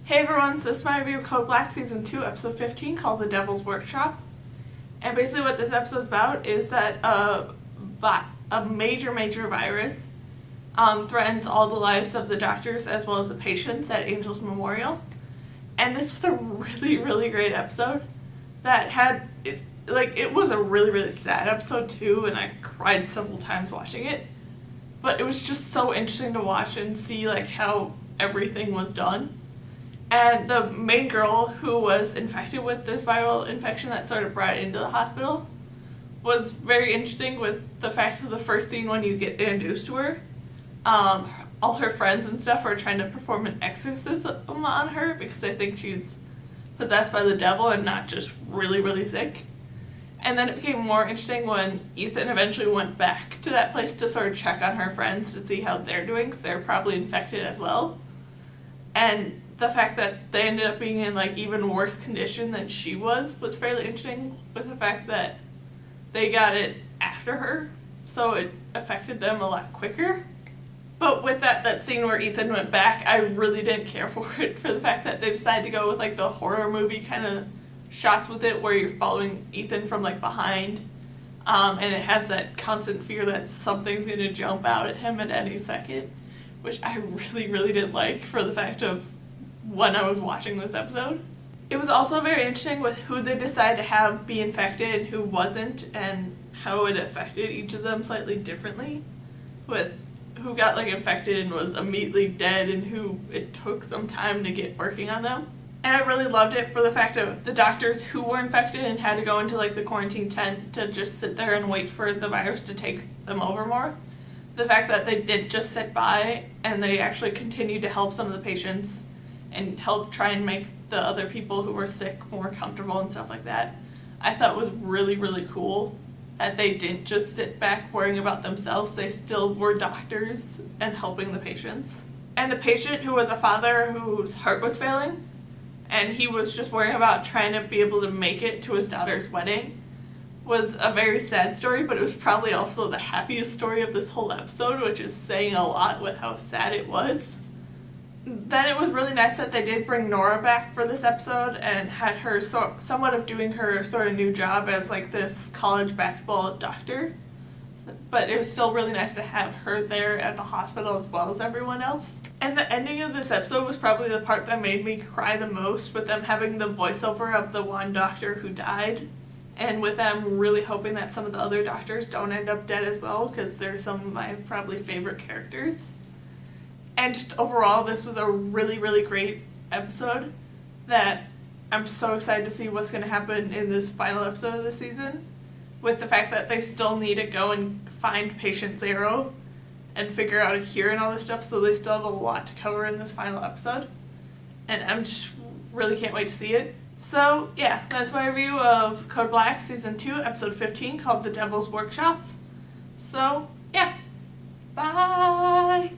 Hey everyone, so this is my review of Code Black Season 2, Episode 15, called The Devil's Workshop. And basically what this episode is about is that a major virus threatens all the lives of the doctors as well as the patients at Angel's Memorial. And this was a really great episode that had, it was a really sad episode too, and I cried several times watching it. But it was just so interesting to watch and see how everything was done. And the main girl who was infected with this viral infection that sort of brought it into the hospital was very interesting with the fact of the first scene when you get introduced to her. All her friends and stuff are trying to perform an exorcism on her because they think she's possessed by the devil and not just really sick. And then it became more interesting when Ethan eventually went back to that place to sort of check on her friends to see how they're doing because they're probably infected as well. And the fact that they ended up being in even worse condition than she was fairly interesting, with the fact that they got it after her, so it affected them a lot quicker. But with that scene where Ethan went back, I really didn't care for it, for the fact that they decided to go with the horror movie kind of shots with it, where you're following Ethan from behind, and it has that constant fear that something's going to jump out at him at any second, which I really didn't like, for the fact of when I was watching this episode. It was also very interesting with who they decided to have be infected and who wasn't, and how it affected each of them slightly differently, with who got infected and was immediately dead and who it took some time to get working on them. And I really loved it for the fact of the doctors who were infected and had to go into the quarantine tent to just sit there and wait for the virus to take them over more. The fact that they didn't just sit by and they actually continued to help some of the patients and help try and make the other people who were sick more comfortable and stuff like that, I thought was really cool. That they didn't just sit back worrying about themselves, they still were doctors and helping the patients. And the patient who was a father whose heart was failing, and he was just worrying about trying to be able to make it to his daughter's wedding, was a very sad story, but it was probably also the happiest story of this whole episode, which is saying a lot with how sad it was. Then it was really nice that they did bring Nora back for this episode and had her somewhat of doing her sort of new job as this college basketball doctor. But it was still really nice to have her there at the hospital as well as everyone else. And the ending of this episode was probably the part that made me cry the most, with them having the voiceover of the one doctor who died, and with them really hoping that some of the other doctors don't end up dead as well, because they're some of my probably favorite characters. And just overall, this was a really great episode that I'm so excited to see what's going to happen in this final episode of the season, with the fact that they still need to go and find patient zero and figure out a cure and all this stuff, so they still have a lot to cover in this final episode. And I'm just really can't wait to see it. So yeah, that's my review of Code Black Season 2, Episode 15, called The Devil's Workshop. So yeah, bye!